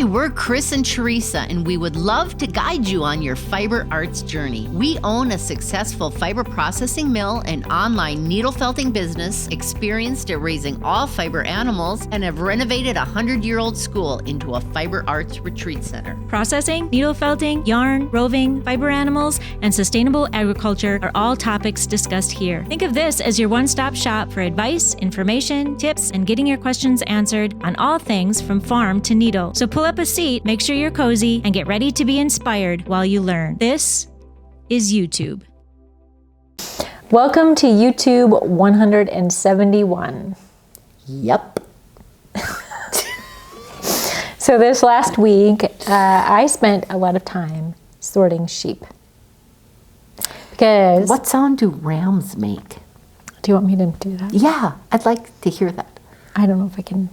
Hi, we're Chris and Teresa, and we would love to guide you on your fiber arts journey. We own a successful fiber processing mill and online needle felting business, experienced at raising all fiber animals, and have renovated a 100-year-old school into a fiber arts retreat center. Processing, needle felting, yarn, roving, fiber animals, and sustainable agriculture are all topics discussed here. Think of this as your one-stop shop for advice, information, tips, and getting your questions answered on all things from farm to needle. So pull up a seat, make sure you're cozy, and get ready to be inspired while you learn. This is EweTube. Welcome to EweTube 171. Yep. So this last week, I spent a lot of time sorting sheep. Because... What sound do rams make? Do you want me to do that? Yeah, I'd like to hear that. I don't know if I can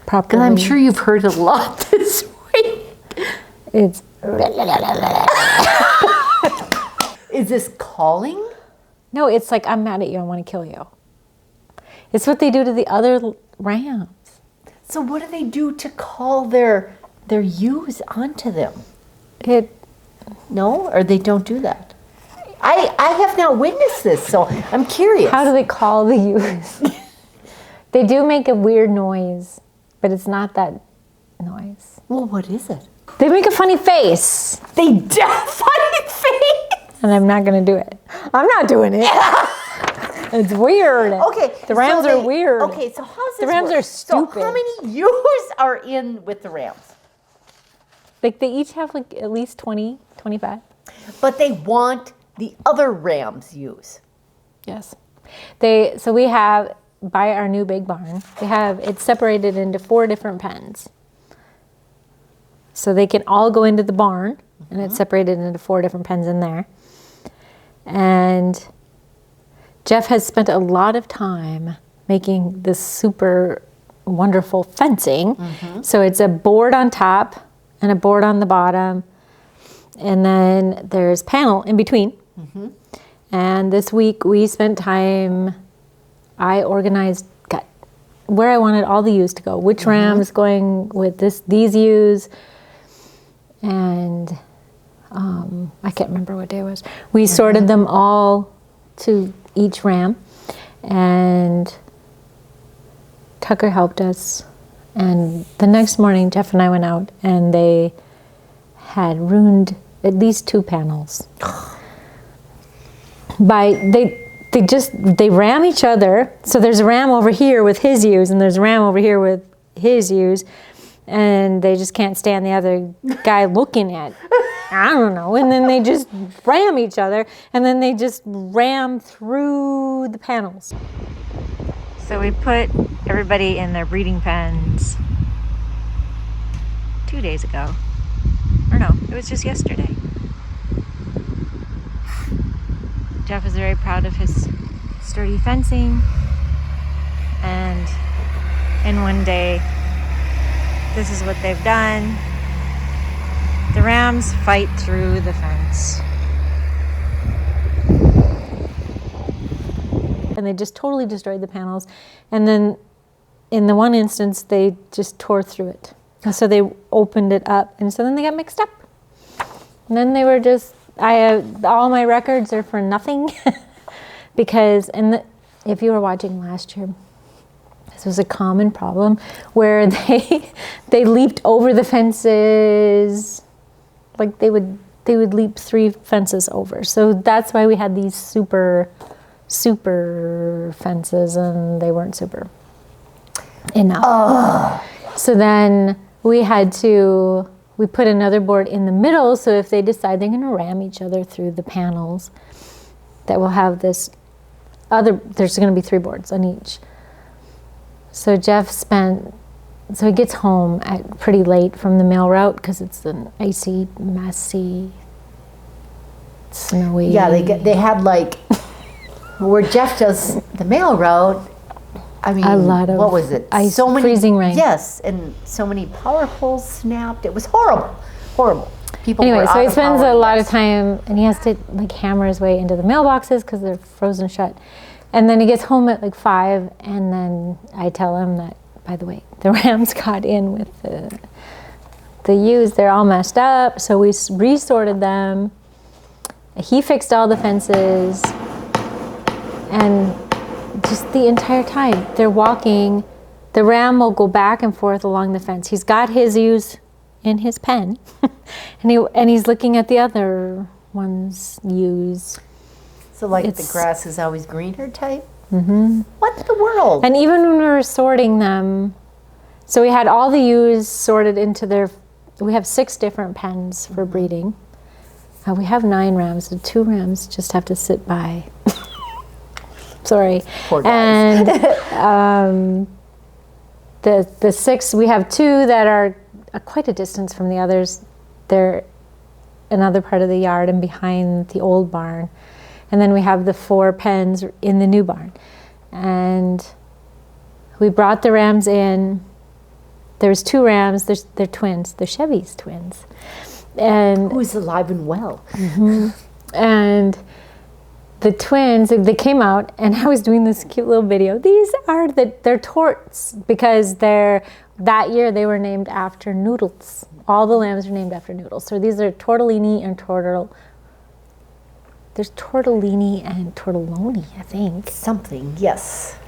properly... Because I'm sure you've heard a lot this week. It's... Is this calling? No, it's like, I'm mad at you, I want to kill you. It's what they do to the other rams. So what do they do to call their ewes onto them? No? Or they don't do that? I have not witnessed this, so I'm curious. How do they call the ewes? They do make a weird noise, but it's not that noise. Well, what is it? They make a funny face. They do funny face! And I'm not going to do it. I'm not doing it. It's weird. Okay. The rams are weird. Okay, so how's this The rams work? are stupid. So how many ewes are in with the rams? Like they each have like at least 20, 25. But they want the other rams' ewes. Yes. So we have, by our new big barn, it's separated into 4 different pens. So they can all go into the barn, and it's separated into 4 different pens in there. And Jeff has spent a lot of time making this super wonderful fencing. So it's a board on top and a board on the bottom, and then there's panel in between. And this week we spent time, I organized where I wanted all the ewes to go, which rams going with these ewes, and I can't remember what day it was. We sorted them all to each ram, and Tucker helped us. And the next morning, Jeff and I went out, and they had ruined at least 2 panels. They ram each other. So there's a ram over here with his ewes, and there's a ram over here with his ewes, and they just can't stand the other guy looking at, I don't know. And then they just ram each other, and then they just ram through the panels. So we put everybody in their breeding pens 2 days ago. Or no, it was just yesterday. Jeff is very proud of his sturdy fencing, and in one day, this is what they've done. The rams fight through the fence. And they just totally destroyed the panels. And then in the one instance, they just tore through it. So they opened it up, and so then they got mixed up. And then they were just, all my records are for nothing. Because, if you were watching last year, this was a common problem where they leaped over the fences. Like they would leap 3 fences over. So that's why we had these super fences, and they weren't super enough. So then we put another board in the middle, so if they decide they're going to ram each other through the panels, that will have there's going to be 3 boards on each. So so he gets home at pretty late from the mail route, because it's an icy, messy, snowy. Yeah, they had like, where Jeff does the mail route, I mean, a lot of what was it? Ice, freezing rain. Yes, and so many power poles snapped. It was horrible. People anyway, were so out he of spends power, a lot of time, and he has to like hammer his way into the mailboxes because they're frozen shut. And then he gets home at like 5, and then I tell him that, by the way, the rams got in with the the ewes, they're all messed up, so we resorted them. He fixed all the fences, and just the entire time they're walking, the ram will go back and forth along the fence. He's got his ewes in his pen, and he's looking at the other one's ewes. So like the grass is always greener type? Mm-hmm. What in the world? And even when we were sorting them, so we had all the ewes sorted into we have 6 different pens for breeding. We have 9 rams, the 2 rams just have to sit by. Sorry. Poor guys. And the 6, we have 2 that are quite a distance from the others. They're another part of the yard and behind the old barn. And then we have the 4 pens in the new barn. And we brought the rams in. There's 2 rams, they're twins, they're Chevy's twins. And who's alive and well. Mm-hmm. And the twins, they came out, and I was doing this cute little video. These are they're torts, because that year they were named after noodles. All the lambs are named after noodles. So these are tortellini and there's tortellini and tortelloni, I think. Something, yes.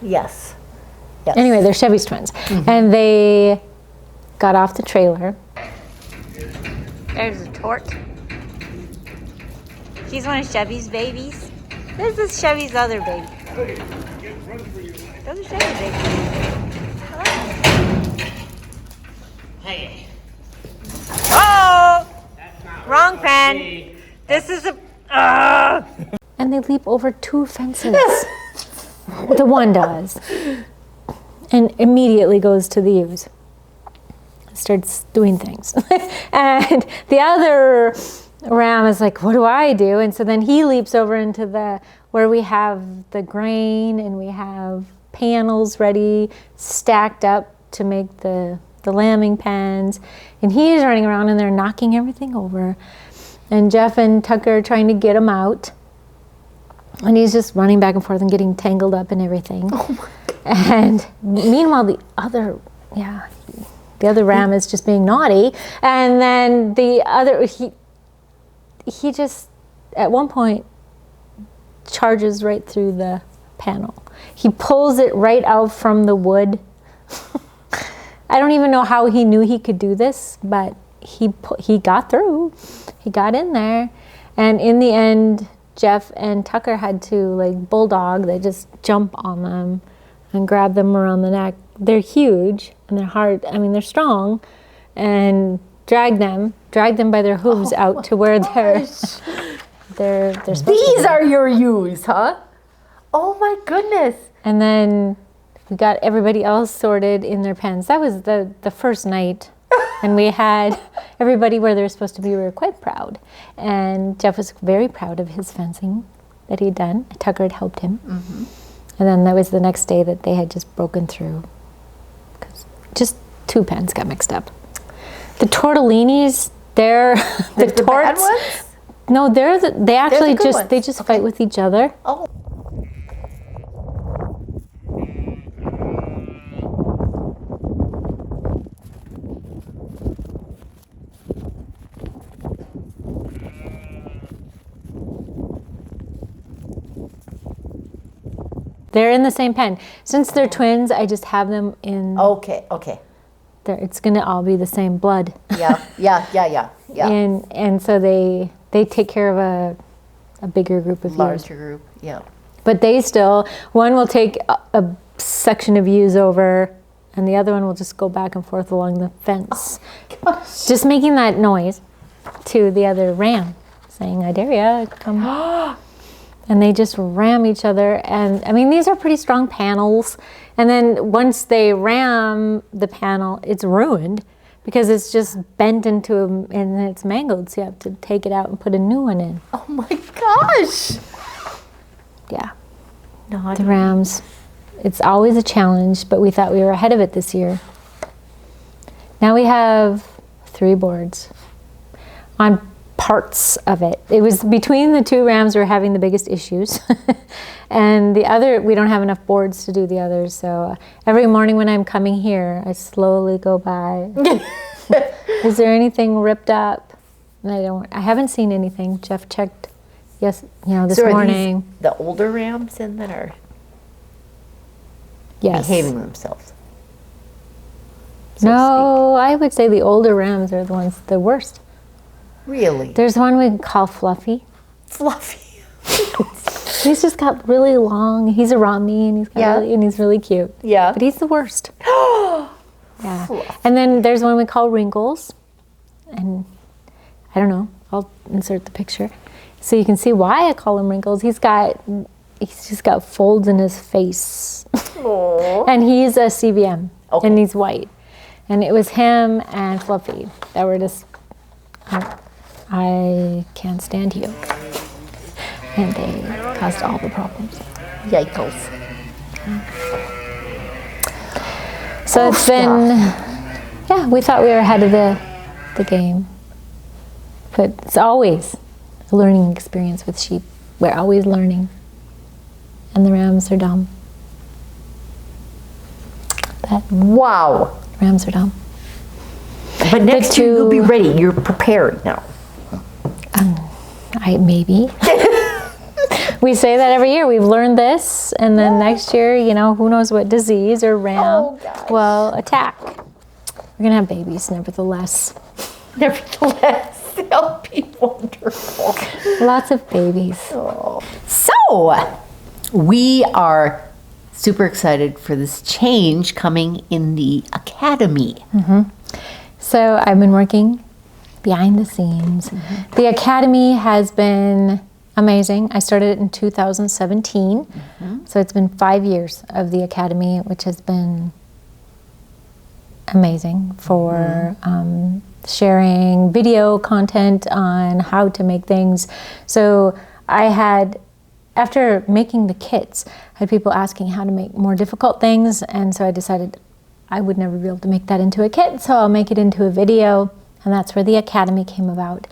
Anyway, they're Chevy's twins. Mm-hmm. And they got off the trailer. There's a tort. She's one of Chevy's babies. This is Chevy's other baby. Those are Chevy's babies. Hey. Oh! Wrong pen. This is a... And they leap over 2 fences. The one does. And immediately goes to the ewes. Starts doing things. And the other ram is like, what do I do? And so then he leaps over into where we have the grain, and we have panels ready, stacked up to make the lambing pens. And he's running around in there knocking everything over. And Jeff and Tucker are trying to get him out. And he's just running back and forth and getting tangled up and everything. Oh my God. And meanwhile, the other ram is just being naughty. And then the other, he just, at one point, charges right through the panel. He pulls it right out from the wood. I don't even know how he knew he could do this, but he got through. He got in there. And in the end, Jeff and Tucker had to bulldog. They just jump on them and grab them around the neck. They're huge and they're hard. I mean, they're strong, and drag them by their hooves out to where they're supposed to be. These are your ewes, huh? Oh my goodness. And then we got everybody else sorted in their pens. That was the first night. And we had everybody where they're supposed to be. We were quite proud. And Jeff was very proud of his fencing that he'd done. Tucker had helped him. Mm-hmm. And then that was the next day that they had just broken through. Because just 2 pens got mixed up. The tortellinis, they're the torts. Bad ones? No, they actually just fight with each other. Oh. They're in the same pen. Since they're twins, I just have them in. Okay. It's going to all be the same blood. Yeah. And so they take care of a bigger group of ewes. Larger group, yeah. But one will take a section of ewes over, and the other one will just go back and forth along the fence. Oh my gosh. Just making that noise to the other ram, saying, I dare ya, come. And they just ram each other. And I mean, these are pretty strong panels. And then once they ram the panel, it's ruined because it's just bent and it's mangled. So you have to take it out and put a new one in. Oh my gosh. Yeah. The rams. It's always a challenge, but we thought we were ahead of it this year. Now we have 3 boards on parts of it. It was between the 2 rams were having the biggest issues. And the other, we don't have enough boards to do the others. So every morning when I'm coming here, I slowly go by Is there anything ripped up? I haven't seen anything. Jeff checked, this So morning. Are these the older rams in that are Yes. behaving themselves? So to No, I would say the older rams are the ones, the worst. speak. Really? There's one we call Fluffy. Fluffy. He's just got really long, he's a Romney and he's really cute. Yeah. But he's the worst. Yeah. And then there's one we call Wrinkles. And I don't know, I'll insert the picture. So you can see why I call him Wrinkles. He's just got folds in his face. Aww. And he's a CBM. Okay. And he's white. And it was him and Fluffy that were just, I can't stand you. And they caused all the problems. Yikes. So it's been, we thought we were ahead of the game. But it's always a learning experience with sheep. We're always learning. And the rams are dumb. Wow. Rams are dumb. But next year you'll be ready. You're prepared now. Maybe. We say that every year. We've learned this, and then next year, who knows what disease or ram will attack. We're gonna have babies, nevertheless. Nevertheless, they'll be wonderful. Lots of babies. Oh. So, we are super excited for this change coming in the academy. So I've been working behind the scenes. The academy has been amazing. I started it in 2017. So it's been 5 years of the academy, which has been amazing for sharing video content on how to make things. So I had, after making the kits, I had people asking how to make more difficult things, and so I decided I would never be able to make that into a kit, so I'll make it into a video, and that's where the academy came about.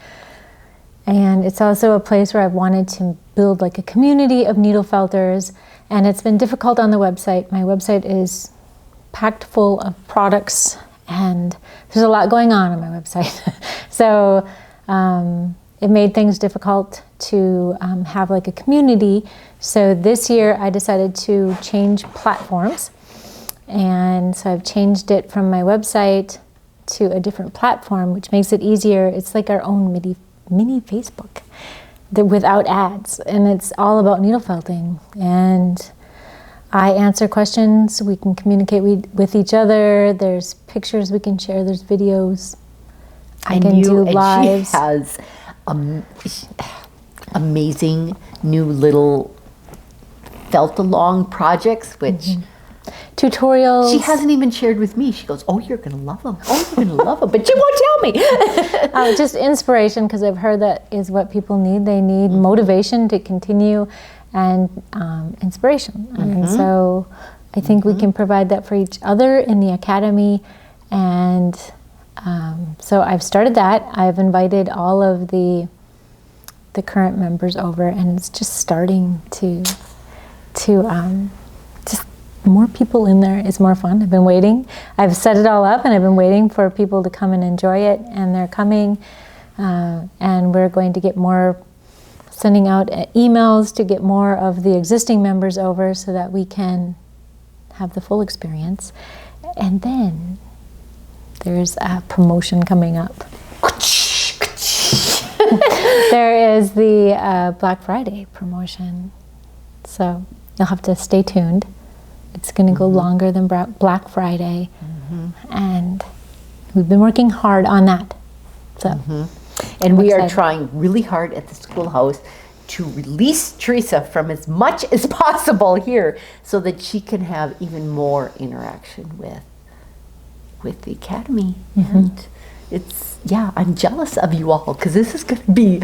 And it's also a place where I've wanted to build like a community of needle felters, and it's been difficult on the website. My website is packed full of products, and there's a lot going on my website. So it made things difficult to have like a community. So this year I decided to change platforms. And so I've changed it from my website to a different platform, which makes it easier. It's like our own mini Facebook without ads. And it's all about needle felting. And I answer questions. We can communicate with each other. There's pictures we can share. There's videos. I can do lives. She has amazing new little felt along projects, which tutorials. she hasn't even shared with me. She goes, "Oh, you're gonna love them. Oh, you're gonna love them," but she won't tell me. Just inspiration, because I've heard that is what people need. They need motivation to continue, and inspiration. And so I think we can provide that for each other in the academy. And so I've started that. I've invited all of the current members over, and it's just starting to just more people in there is more fun. I've been waiting. I've set it all up, and I've been waiting for people to come and enjoy it, and they're coming. And we're going to get more, sending out emails to get more of the existing members over so that we can have the full experience. And then there's a promotion coming up. There is the Black Friday promotion. So you'll have to stay tuned. It's going to go longer than Black Friday. And we've been working hard on that. So, and we are trying really hard at the schoolhouse to release Teresa from as much as possible here so that she can have even more interaction with the academy. And it's, I'm jealous of you all, because this is going to be,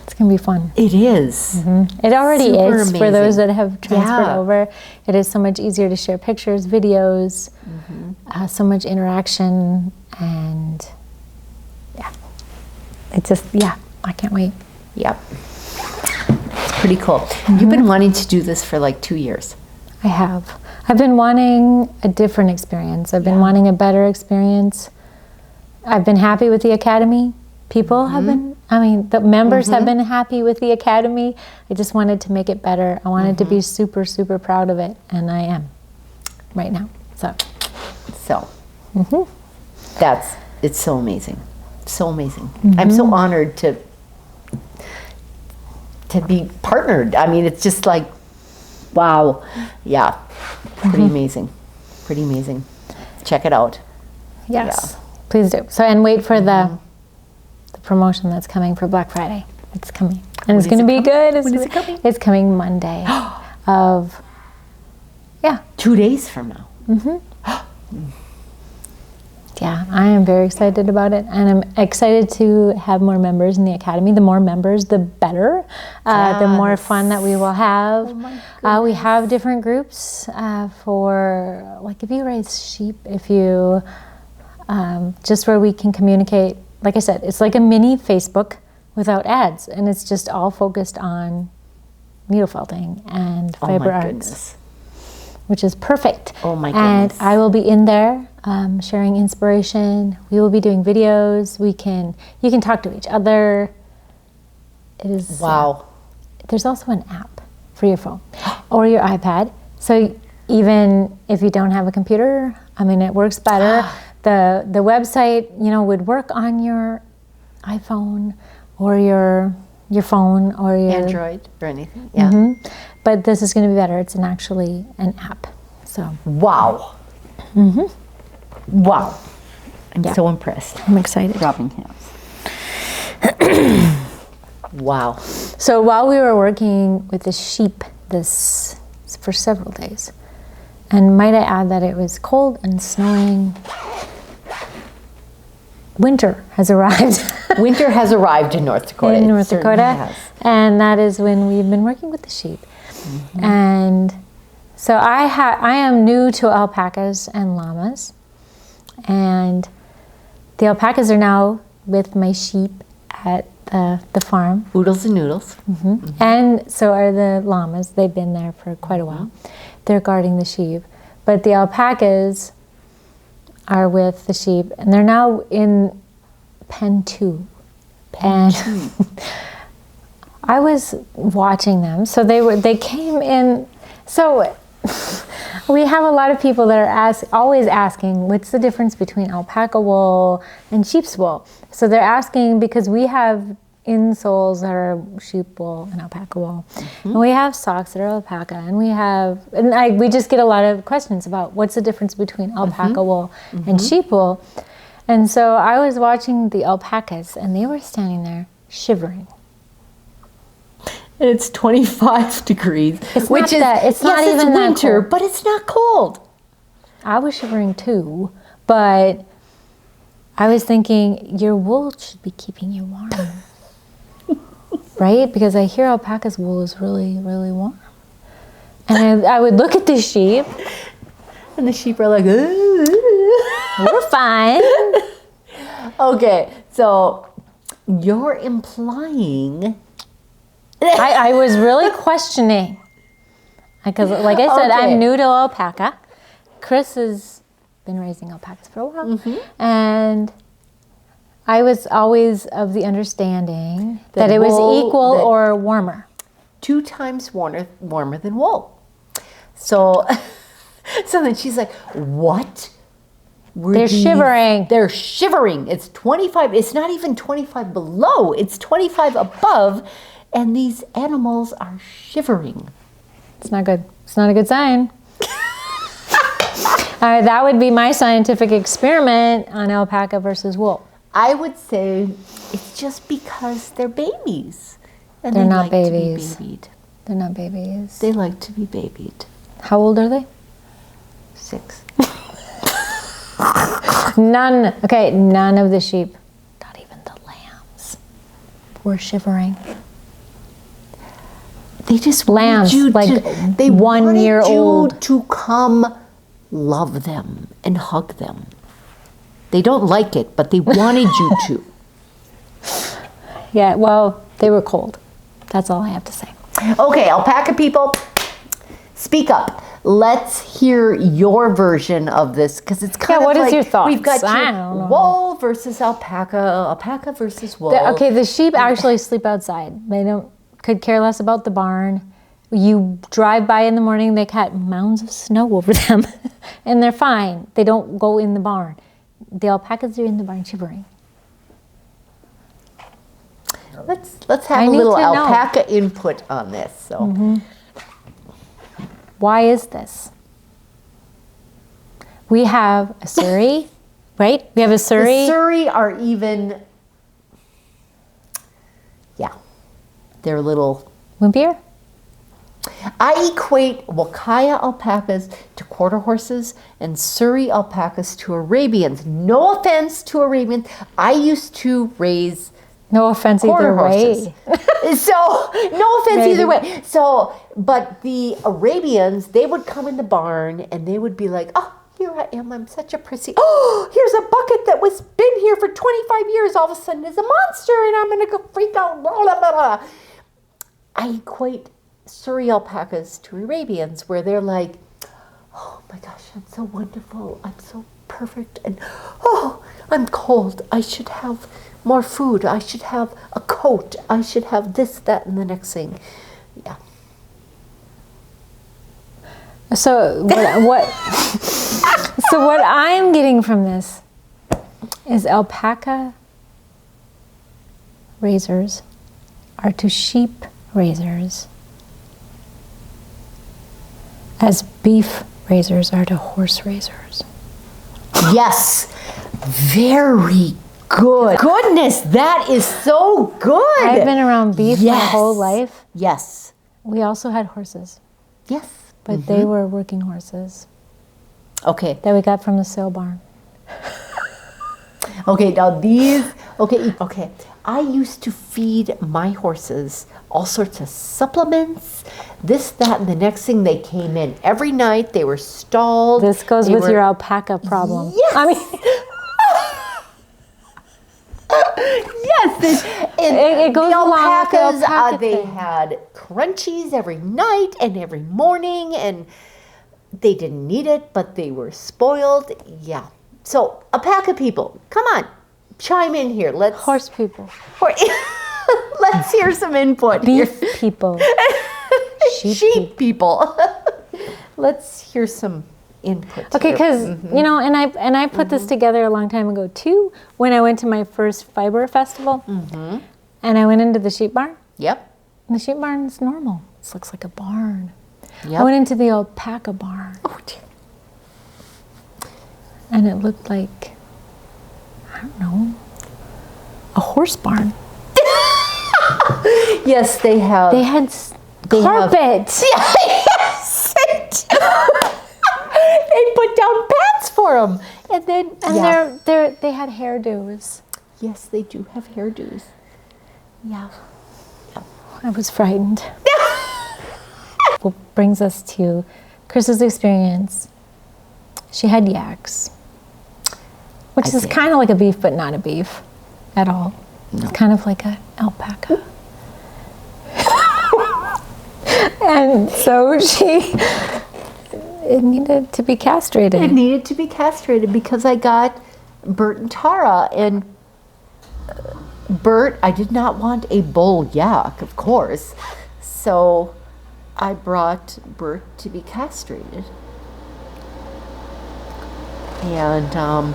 it's going to be fun. It is. It already Super is. amazing. For those that have transferred over, it is so much easier to share pictures, videos, so much interaction, and it's just, I can't wait. Yep. It's pretty cool. You've been wanting to do this for like 2 years. I have. I've been wanting a different experience. I've been wanting a better experience. I've been happy with the Academy. People have been, the members have been happy with the Academy. I just wanted to make it better. I wanted to be super, super proud of it, and I am right now. So. It's so amazing. So amazing. I'm so honored to be partnered. I mean, it's just like, wow. Yeah. Pretty amazing. Pretty amazing. Check it out. Yes. Please do. So, and wait for the promotion that's coming for Black Friday. It's coming. And it's going to be good. When is it coming? It's coming Monday of, 2 days from now. Yeah, I am very excited about it, and I'm excited to have more members in the Academy. The more members, the better. The more fun that we will have. We have different groups for, like, if you raise sheep, if you, just where we can communicate. Like I said, it's like a mini Facebook without ads, and it's just all focused on needle felting and fiber arts, which is perfect. Oh my goodness. And I will be in there sharing inspiration. We will be doing videos. You can talk to each other. It is wow. There's also an app for your phone or your iPad. So even if you don't have a computer, it works better. The website, would work on your iPhone or your phone or your Android or anything. Yeah. But this is going to be better. It's actually an app. So wow. Wow. I'm so impressed. I'm excited. Dropping hands. Wow. So while we were working with the sheep this for several days, and might I add that it was cold and snowing, winter has arrived. Winter has arrived in North Dakota. In North Dakota. And that is when we've been working with the sheep. And so I am new to alpacas and llamas. And the alpacas are now with my sheep at the farm. Oodles and noodles. And so are the llamas. They've been there for quite a while. They're guarding the sheep. But the alpacas are with the sheep, and they're now in pen 2. And I was watching them. So they came in. So we have a lot of people that are always asking, what's the difference between alpaca wool and sheep's wool? So they're asking because we have insoles that are sheep wool and alpaca wool. And we have socks that are alpaca, and we just get a lot of questions about what's the difference between alpaca wool and sheep wool. And so I was watching the alpacas, and they were standing there shivering. And it's 25 degrees, It's not even that winter, cold. but it's not cold. I was shivering too, but I was thinking your wool should be keeping you warm. Right? Because I hear alpaca's wool is really, really warm. And I would look at the sheep. And the sheep are like, We're fine. Okay, so you're implying... I was really questioning. Because like I said, I'm new to alpaca. Chris has been raising alpacas for a while. And I was always of the understanding that it was equal or warmer. 2 times warmer than wool. So then she's like, what? They're shivering. They're shivering. It's 25. It's not even 25 below. It's 25 above. And these animals are shivering. It's not good. It's not a good sign. That would be my scientific experiment on alpaca versus wool. I would say it's just because they're babies. And They're they not like babies. to be babied. They're not babies. They like to be babied. How old are they? 6. None of the sheep, not even the lambs, were shivering. They just Lambs, wanted you like they 1 year wanted you old. to come love them and hug them. They don't like it, but they wanted you to. Yeah, well, they were cold. That's all I have to say. Okay, alpaca people, speak up. let's hear your version of this, because it's kind of what like is your thoughts? we've got I don't know. wool versus alpaca, alpaca versus wool. The sheep actually sleep outside. They could care less about the barn. You drive by in the morning, they got mounds of snow over them, and they're fine. They don't go in the barn. The alpacas are in the barn shivering. Let's have a little alpaca input on this. So, why is this? We have a Surrey, right? We have a Surrey. The Surrey are even, they're a little wimpier. I equate Wakaya alpacas to quarter horses and Surrey alpacas to Arabians. No offense to Arabians. I used to raise No offense quarter either horses. way. So, no offense Maybe. either way. So, but the Arabians, they would come in the barn and they would be like, oh, here I am. I'm such a prissy. Oh, here's a bucket that was been here for 25 years. All of a sudden is a monster and I'm going to go freak out. Blah, blah, blah, blah. I equate Surrey alpacas to Arabians, where they're like, oh my gosh, I'm so wonderful. I'm so perfect. And oh, I'm cold. I should have more food. I should have a coat. I should have this, that, and the next thing. Yeah. So what so what I'm getting from this is alpaca raisers are to sheep raisers as beef raisers are to horse raisers. Yes. Very good. Goodness, that is so good. I've been around beef my whole life. Yes. We also had horses, Yes. but they were working horses Okay. that we got from the sale barn. Okay, now these, okay. I used to feed my horses all sorts of supplements, this, that, and the next thing. They came in every night. They were stalled. This goes with your alpaca problem. Yes. I mean, yes, it goes the along with the alpacas. alpaca They thing. had crunchies every night and every morning, and they didn't need it, but they were spoiled. Yeah. So alpaca people, come on, chime in here. Let's horse people, let's hear some input. beef here. people, Sheep people. Let's hear some input. Okay, here. because you know, and I put this together a long time ago too. When I went to my first fiber festival, and I went into the sheep barn. Yep. And the sheep barn is normal. It looks like a barn. Yep. I went into the alpaca barn, Oh, dear. and it looked like, I don't know, a horse barn. Yes, they have. They had carpet. Yes. They put down pads for them, and then They had hairdos. Yes, they do have hairdos. Yeah. I was frightened. What brings us to Chris's experience. She had yaks, which is kind of like a beef, but not a beef at all. No. It's kind of like an alpaca. And so it needed to be castrated. It needed to be castrated because I got Bert and Tara, and Bert, I did not want a bull yak, of course, so I brought Bert to be castrated. And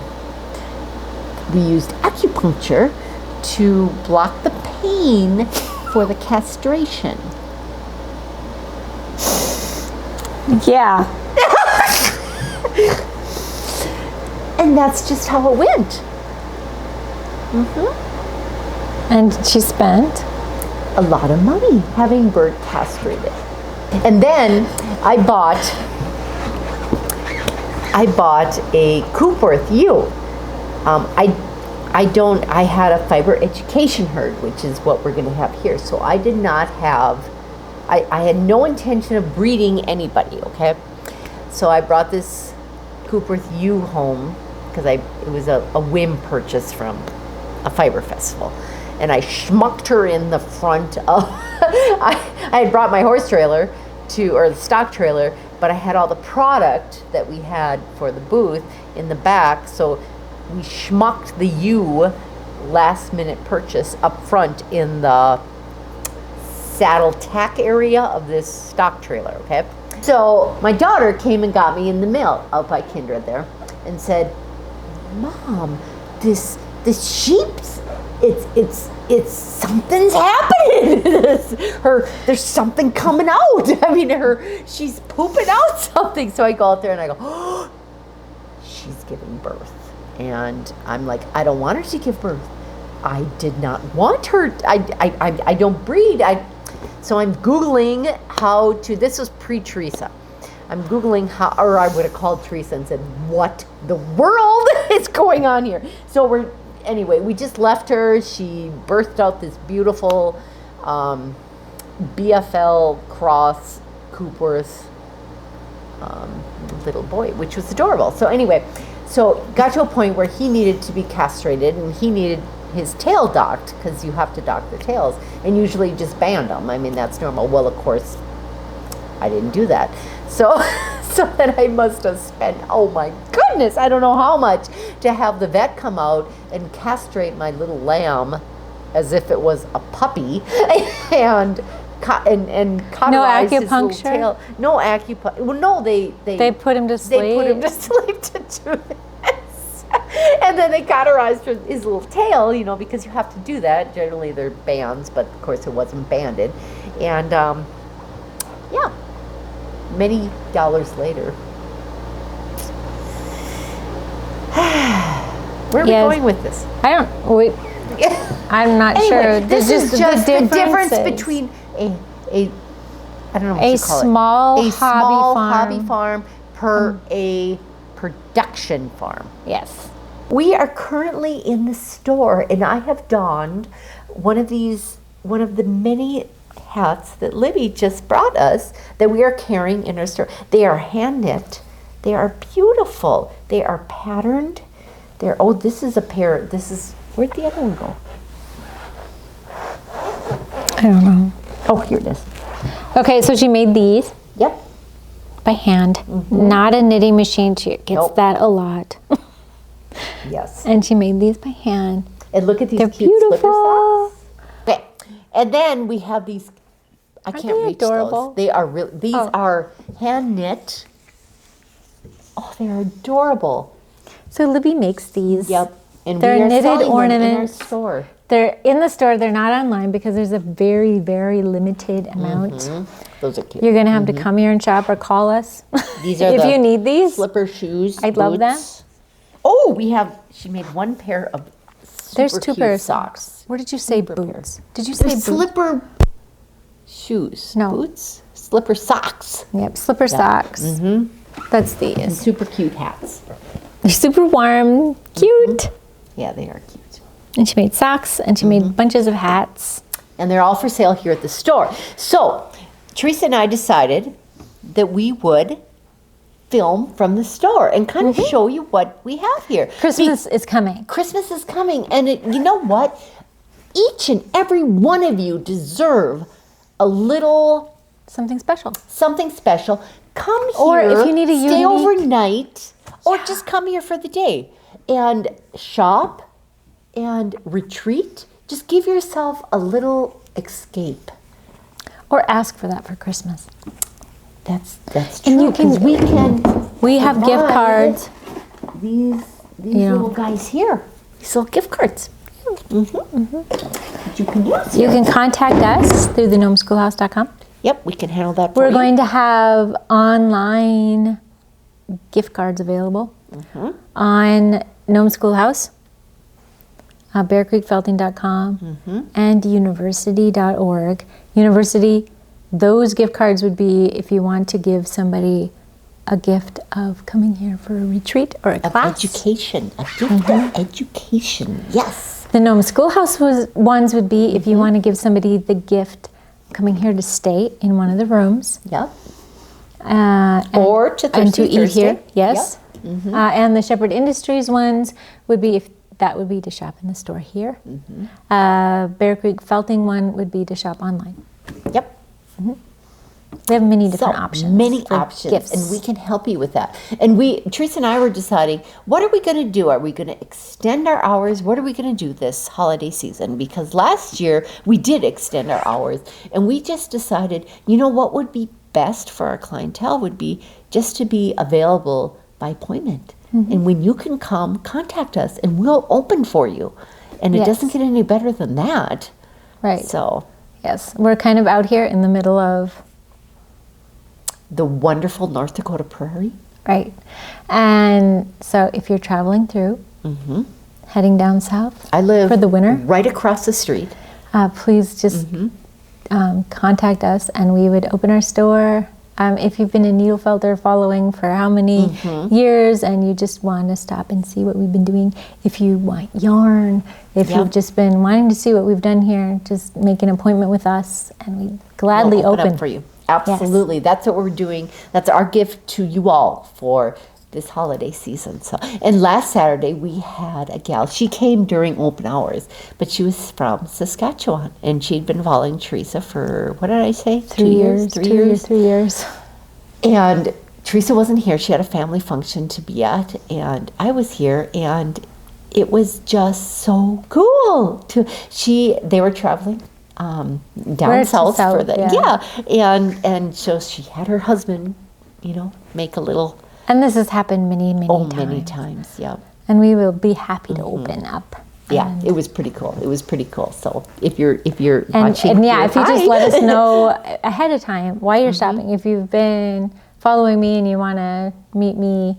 we used acupuncture to block the pain for the castration. Yeah. And that's just how it went. And she spent A lot of money having Bert castrated. And then I bought a Coopworth ewe. I had a fiber education herd, which is what we're going to have here. So I did not have, I had no intention of breeding anybody, okay? So I brought this Coopworth ewe home because it was a whim purchase from a fiber festival. And I schmucked her in the front of, I had brought my horse trailer or the stock trailer but I had all the product that we had for the booth in the back, so we schmucked the last minute purchase up front in the saddle tack area of this stock trailer, okay? So my daughter came and got me in the mail out by Kindred there and said, Mom, this sheep's, it's something's happening. There's something coming out. I mean, she's pooping out something. So I go out there and I go, oh, she's giving birth. And I'm like, I don't want her to give birth. I did not want her. I don't breed. So I'm Googling how to, this was pre-Teresa. I'm Googling how, or I would have called Teresa and said, what the world is going on here? So anyway, we just left her. She birthed out this beautiful BFL cross Coopworth little boy, which was adorable. So anyway, got to a point where he needed to be castrated and he needed his tail docked, because you have to dock the tails, and usually just band them. I mean, that's normal. Well, of course, I didn't do that. So then I must have spent, oh my goodness, I don't know how much, to have the vet come out and castrate my little lamb as if it was a puppy and cauterize his little tail. No acupuncture. Well, no, they put him to sleep. They put him to sleep to do this. And then they cauterized his little tail, because you have to do that. Generally, they're bands, but of course it wasn't banded. And yeah, many dollars later. Where are we going with this? I'm not anyway, sure. This is just the difference between a I don't know what you call it. A small hobby farm per a production farm. Yes. We are currently in the store, and I have donned one of the many hats that Libby just brought us that we are carrying in our store. They are hand knit. They are beautiful. They are patterned. This is a pair. Where'd the other one go? I don't know. Oh, here it is. Okay, so she made these. Yep. By hand. Not a knitting machine. She gets that a lot. Yes. And she made these by hand. And look at these They're cute beautiful. slipper socks. Okay. And then we have these. I Aren't can't they reach adorable? those. They are real. These are hand knit. Oh, they're adorable. So Libby makes these. Yep. And they're we are knitted selling ornaments. them in our store. They're in the store. They're not online because there's a very, very limited amount. Those are cute. You're gonna have to come here and shop or call us. These are if you need these. Slipper shoes. I'd love that. Oh, she made one pair of There's two cute pairs of socks. Where did you say boots? Did you say They're boots? slipper shoes. No. Boots? Slipper socks. Yep, slipper socks. That's these. And super cute hats. They're super warm, cute. Yeah, they are cute. And she made socks and she made bunches of hats. And they're all for sale here at the store. So, Teresa and I decided that we would film from the store and kind of show you what we have here. Christmas is coming. Christmas is coming. And you know what? Each and every one of you deserve a little Something special. something special. Come here. Or if you need a stay unique- overnight, or just come here for the day and shop and retreat. Just give yourself a little escape. Or ask for that for Christmas. That's true. And you can- 'cause We have gift provide cards. These Yeah. little guys here. These little gift cards. That you can use. You can contact us through the gnomeschoolhouse.com. Yep, we can handle that for We're you. going to have online gift cards available on Nome Schoolhouse, bearcreekfelting.com, and university.org. University, those gift cards would be if you want to give somebody a gift of coming here for a retreat or a class. Education. A gift of education. Yes. The Nome Schoolhouse ones would be if you want to give somebody the gift coming here to stay in one of the rooms. Yep. Or to and to Thirsty eat Thursday. here, yes. And the Shepherd Industries ones would be that would be to shop in the store here. Bear Creek Felting one would be to shop online. Yep. We have many different options. Many for options, gifts. and we can help you with that. And Teresa and I were deciding, what are we going to do? Are we going to extend our hours? What are we going to do this holiday season? Because last year we did extend our hours, and we just decided, what would be best for our clientele would be just to be available by appointment. And when you can come, contact us, and we'll open for you. And it doesn't get any better than that. Right. So, yes, we're kind of out here in the middle of the wonderful North Dakota prairie. Right. And so if you're traveling through, heading down south I live for the winter, right across the street. Please just contact us, and we would open our store. If you've been a needle felter following for how many years, and you just want to stop and see what we've been doing, if you want yarn, if you've just been wanting to see what we've done here, just make an appointment with us, and we gladly We'll open up for you. Absolutely. Yes. That's what we're doing. That's our gift to you all for this holiday season. So, and last Saturday we had a gal. She came during open hours, but she was from Saskatchewan, and she'd been following Teresa for, what did I say? 3 years. 3 years. And Teresa wasn't here. She had a family function to be at, and I was here, and it was just so cool. They were traveling down south for and so she had her husband, make a little. And this has happened many times. Many times, yeah. And we will be happy to open up. Yeah, it was pretty cool. So if you're watching, and if you just let us know ahead of time why you're shopping. If you've been following me and you want to meet me,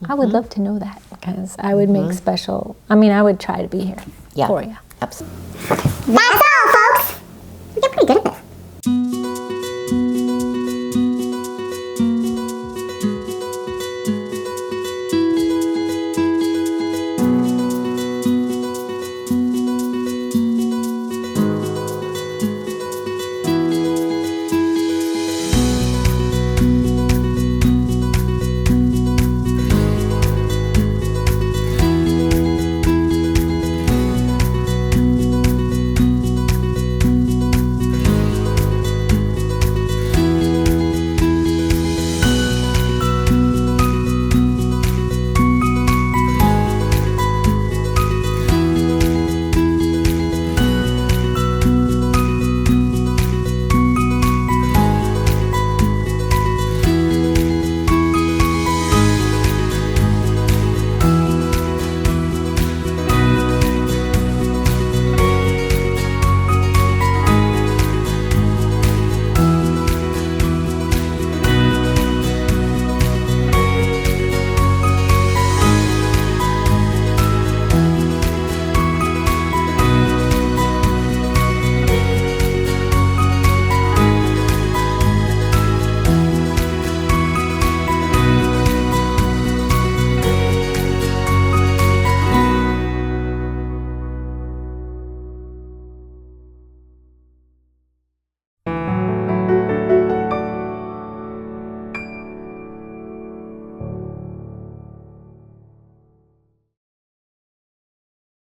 I would love to know that, because I would make special. I would try to be here for you. Absolutely. That's all, folks.